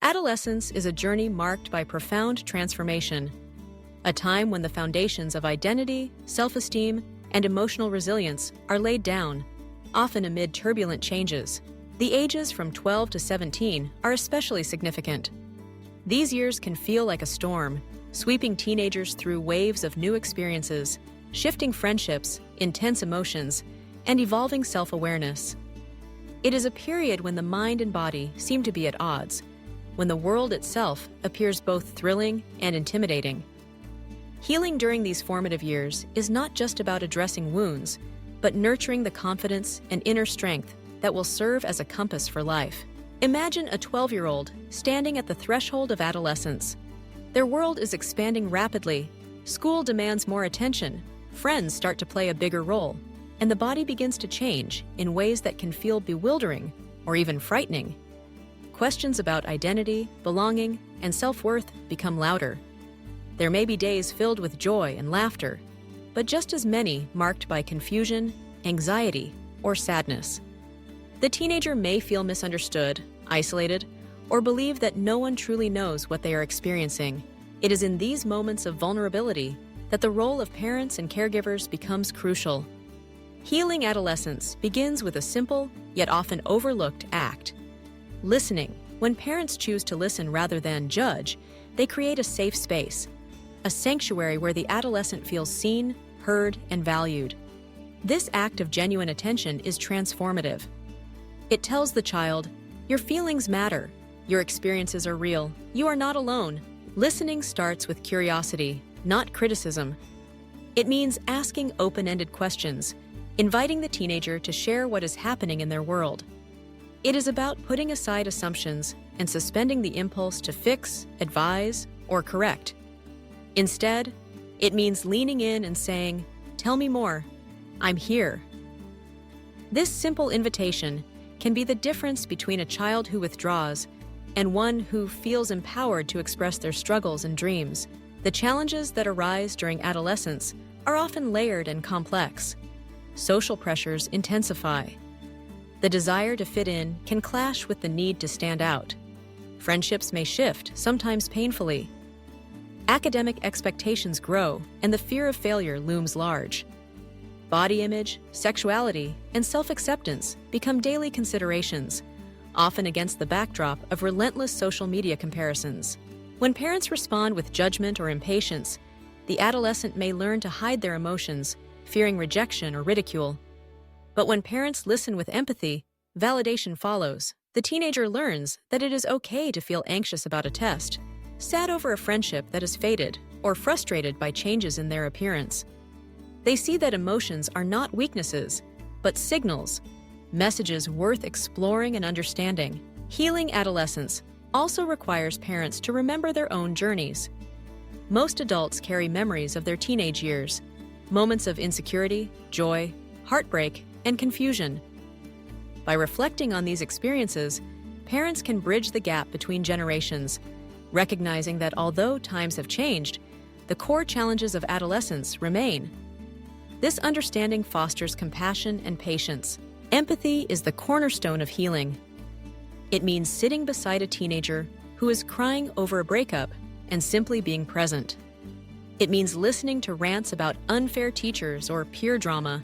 Adolescence is a journey marked by profound transformation, a time when the foundations of identity, self-esteem, and emotional resilience are laid down, often amid turbulent changes. The ages from 12 to 17 are especially significant. These years can feel like a storm, sweeping teenagers through waves of new experiences, shifting friendships, intense emotions, and evolving self-awareness. It is a period when the mind and body seem to be at odds, when the world itself appears both thrilling and intimidating. Healing during these formative years is not just about addressing wounds, but nurturing the confidence and inner strength that will serve as a compass for life. Imagine a 12-year-old standing at the threshold of adolescence. Their world is expanding rapidly, school demands more attention, friends start to play a bigger role, and the body begins to change in ways that can feel bewildering or even frightening. Questions about identity, belonging, and self-worth become louder. There may be days filled with joy and laughter, but just as many marked by confusion, anxiety, or sadness. The teenager may feel misunderstood, isolated, or believe that no one truly knows what they are experiencing. It is in these moments of vulnerability that the role of parents and caregivers becomes crucial. Healing adolescence begins with a simple, yet often overlooked act. Listening. When parents choose to listen rather than judge, they create a safe space, a sanctuary where the adolescent feels seen, heard, and valued. This act of genuine attention is transformative. It tells the child, "Your feelings matter, your experiences are real, you are not alone." Listening starts with curiosity, not criticism. It means asking open-ended questions, inviting the teenager to share what is happening in their world. It is about putting aside assumptions and suspending the impulse to fix, advise, or correct. Instead, it means leaning in and saying, "Tell me more. I'm here." This simple invitation can be the difference between a child who withdraws and one who feels empowered to express their struggles and dreams. The challenges that arise during adolescence are often layered and complex. Social pressures intensify. The desire to fit in can clash with the need to stand out. Friendships may shift, sometimes painfully. Academic expectations grow, and the fear of failure looms large. Body image, sexuality, and self-acceptance become daily considerations, often against the backdrop of relentless social media comparisons. When parents respond with judgment or impatience, the adolescent may learn to hide their emotions, fearing rejection or ridicule. But when parents listen with empathy, validation follows. The teenager learns that it is okay to feel anxious about a test, sad over a friendship that has faded, or frustrated by changes in their appearance. They see that emotions are not weaknesses, but signals, messages worth exploring and understanding. Healing adolescence also requires parents to remember their own journeys. Most adults carry memories of their teenage years, moments of insecurity, joy, heartbreak, and confusion. By reflecting on these experiences, parents can bridge the gap between generations, recognizing that although times have changed, the core challenges of adolescence remain. This understanding fosters compassion and patience. Empathy is the cornerstone of healing. It means sitting beside a teenager who is crying over a breakup and simply being present. It means listening to rants about unfair teachers or peer drama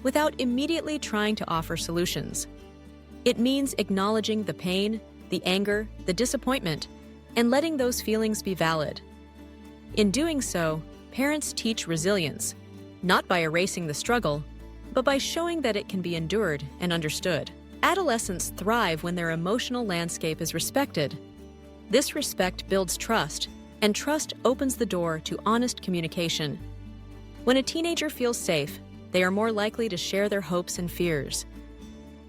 without immediately trying to offer solutions. It means acknowledging the pain, the anger, the disappointment, and letting those feelings be valid. In doing so, parents teach resilience, not by erasing the struggle, but by showing that it can be endured and understood. Adolescents thrive when their emotional landscape is respected. This respect builds trust, and trust opens the door to honest communication. When a teenager feels safe, they are more likely to share their hopes and fears.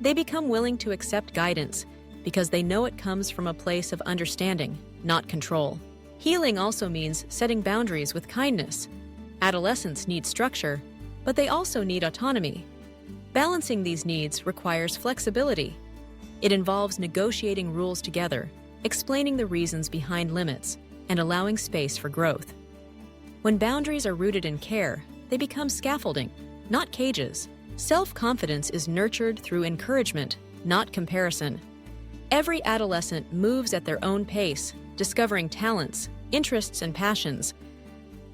They become willing to accept guidance because they know it comes from a place of understanding, not control. Healing also means setting boundaries with kindness. Adolescents need structure, but they also need autonomy. Balancing these needs requires flexibility. It involves negotiating rules together, explaining the reasons behind limits, and allowing space for growth. When boundaries are rooted in care, they become scaffolding, not cages. Self-confidence is nurtured through encouragement, not comparison. Every adolescent moves at their own pace, discovering talents, interests, and passions.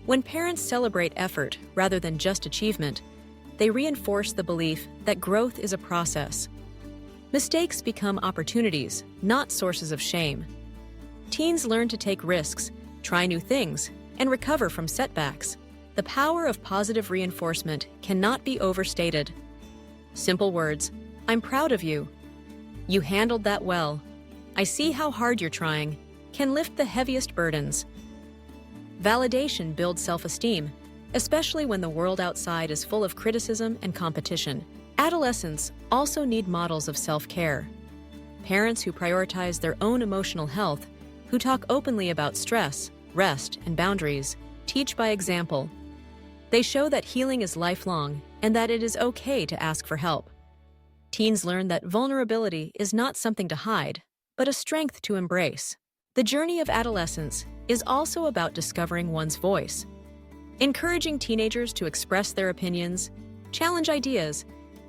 When parents celebrate effort rather than just achievement, they reinforce the belief that growth is a process. Mistakes become opportunities, not sources of shame. Teens learn to take risks, try new things, and recover from setbacks. The power of positive reinforcement cannot be overstated. Simple words, "I'm proud of you," "You handled that well," "I see how hard you're trying," can lift the heaviest burdens. Validation builds self-esteem, especially when the world outside is full of criticism and competition. Adolescents also need models of self-care. Parents who prioritize their own emotional health, who talk openly about stress, rest, and boundaries, teach by example. They show that healing is lifelong and that it is okay to ask for help. Teens learn that vulnerability is not something to hide, but a strength to embrace. The journey of adolescence is also about discovering one's voice. Encouraging teenagers to express their opinions, challenge ideas,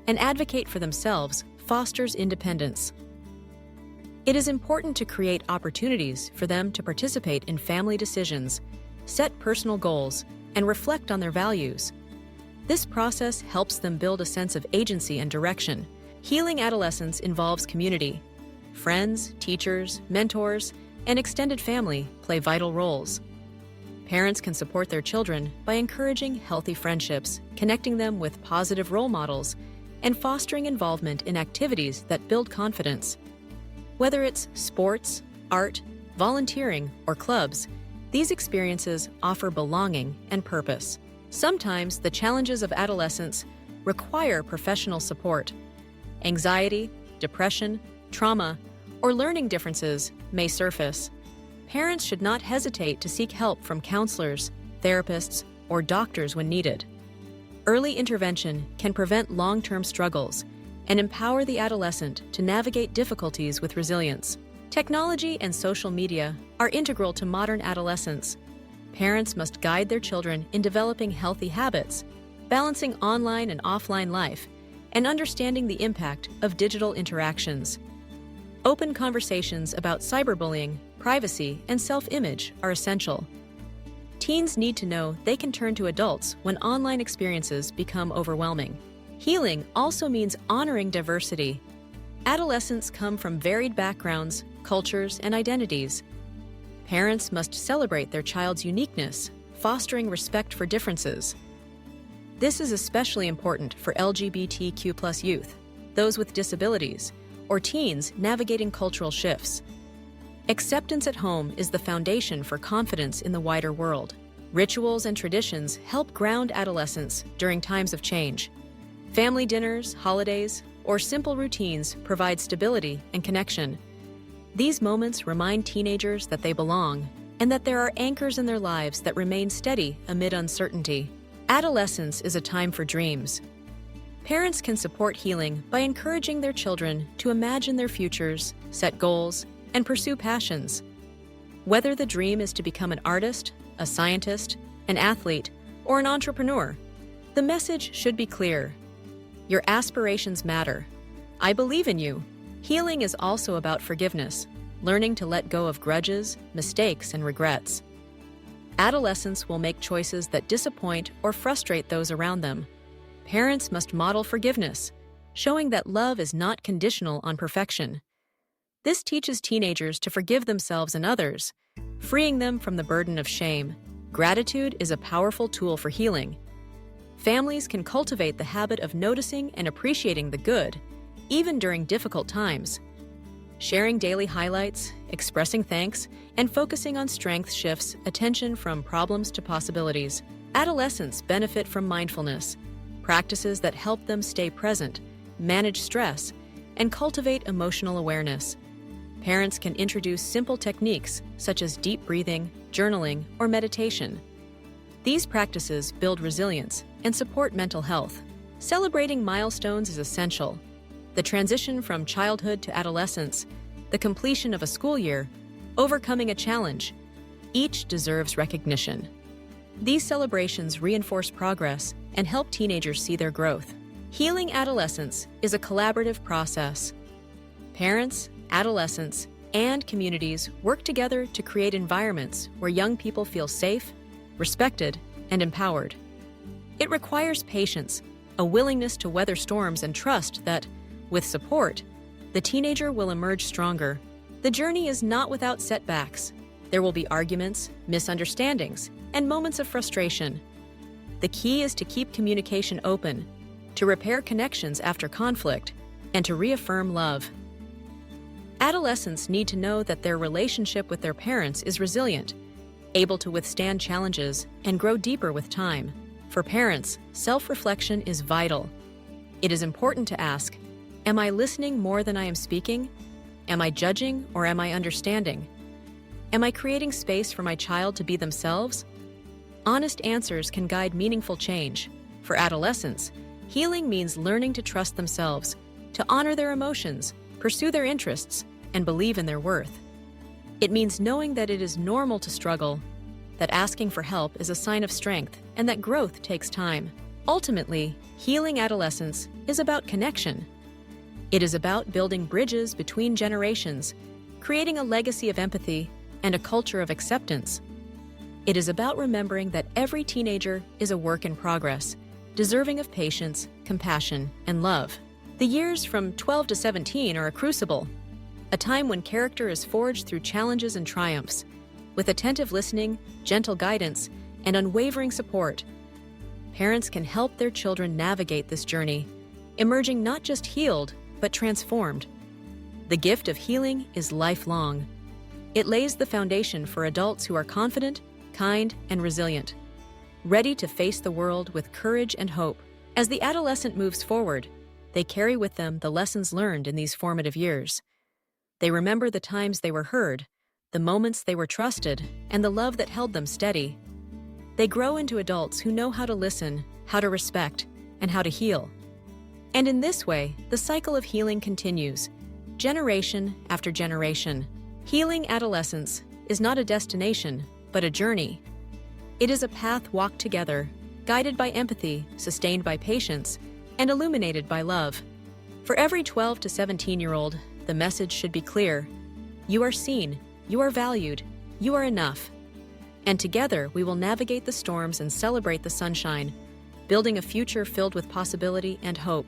and advocate for themselves fosters independence. It is important to create opportunities for them to participate in family decisions, set personal goals, and reflect on their values. This process helps them build a sense of agency and direction. Healing adolescence involves community. Friends, teachers, mentors, and extended family play vital roles. Parents can support their children by encouraging healthy friendships, connecting them with positive role models, and fostering involvement in activities that build confidence. Whether it's sports, art, volunteering, or clubs, these experiences offer belonging and purpose. Sometimes the challenges of adolescence require professional support. Anxiety, depression, trauma, or learning differences may surface. Parents should not hesitate to seek help from counselors, therapists, or doctors when needed. Early intervention can prevent long-term struggles and empower the adolescent to navigate difficulties with resilience. Technology and social media are integral to modern adolescence. Parents must guide their children in developing healthy habits, balancing online and offline life, and understanding the impact of digital interactions. Open conversations about cyberbullying, privacy, and self-image are essential. Teens need to know they can turn to adults when online experiences become overwhelming. Healing also means honoring diversity. Adolescents come from varied backgrounds, cultures, and identities. Parents must celebrate their child's uniqueness, fostering respect for differences. This is especially important for LGBTQ+ youth, those with disabilities, or teens navigating cultural shifts. Acceptance at home is the foundation for confidence in the wider world. Rituals and traditions help ground adolescents during times of change. Family dinners, holidays, or simple routines provide stability and connection. These moments remind teenagers that they belong and that there are anchors in their lives that remain steady amid uncertainty. Adolescence is a time for dreams. Parents can support healing by encouraging their children to imagine their futures, set goals, and pursue passions. Whether the dream is to become an artist, a scientist, an athlete, or an entrepreneur, the message should be clear. Your aspirations matter. I believe in you. Healing is also about forgiveness, learning to let go of grudges, mistakes, and regrets. Adolescents will make choices that disappoint or frustrate those around them. Parents must model forgiveness, showing that love is not conditional on perfection. This teaches teenagers to forgive themselves and others, freeing them from the burden of shame. Gratitude is a powerful tool for healing. Families can cultivate the habit of noticing and appreciating the good, even during difficult times. Sharing daily highlights, expressing thanks, and focusing on strengths shifts attention from problems to possibilities. Adolescents benefit from mindfulness, practices that help them stay present, manage stress, and cultivate emotional awareness. Parents can introduce simple techniques such as deep breathing, journaling, or meditation. These practices build resilience and support mental health. Celebrating milestones is essential. The transition from childhood to adolescence, the completion of a school year, overcoming a challenge, each deserves recognition. These celebrations reinforce progress and help teenagers see their growth. Healing adolescence is a collaborative process. Parents, adolescents, and communities work together to create environments where young people feel safe, respected, and empowered. It requires patience, a willingness to weather storms, and trust that, with support, the teenager will emerge stronger. The journey is not without setbacks. There will be arguments, misunderstandings, and moments of frustration. The key is to keep communication open, to repair connections after conflict, and to reaffirm love. Adolescents need to know that their relationship with their parents is resilient, able to withstand challenges, and grow deeper with time. For parents, self-reflection is vital. It is important to ask, am I listening more than I am speaking? Am I judging or am I understanding? Am I creating space for my child to be themselves? Honest answers can guide meaningful change. For adolescents, healing means learning to trust themselves, to honor their emotions, pursue their interests, and believe in their worth. It means knowing that it is normal to struggle, that asking for help is a sign of strength, and that growth takes time. Ultimately, healing adolescence is about connection. It is about building bridges between generations, creating a legacy of empathy and a culture of acceptance. It is about remembering that every teenager is a work in progress, deserving of patience, compassion, and love. The years from 12 to 17 are a crucible, a time when character is forged through challenges and triumphs. With attentive listening, gentle guidance, and unwavering support, parents can help their children navigate this journey, emerging not just healed, but transformed. The gift of healing is lifelong. It lays the foundation for adults who are confident, kind, and resilient, ready to face the world with courage and hope. As the adolescent moves forward, they carry with them the lessons learned in these formative years. They remember the times they were heard, the moments they were trusted, and the love that held them steady. They grow into adults who know how to listen, how to respect, and how to heal. And in this way, the cycle of healing continues, generation after generation. Healing adolescence is not a destination, but a journey. It is a path walked together, guided by empathy, sustained by patience, and illuminated by love. For every 12 to 17-year-old, the message should be clear. You are seen, you are valued, you are enough. And together we will navigate the storms and celebrate the sunshine, building a future filled with possibility and hope.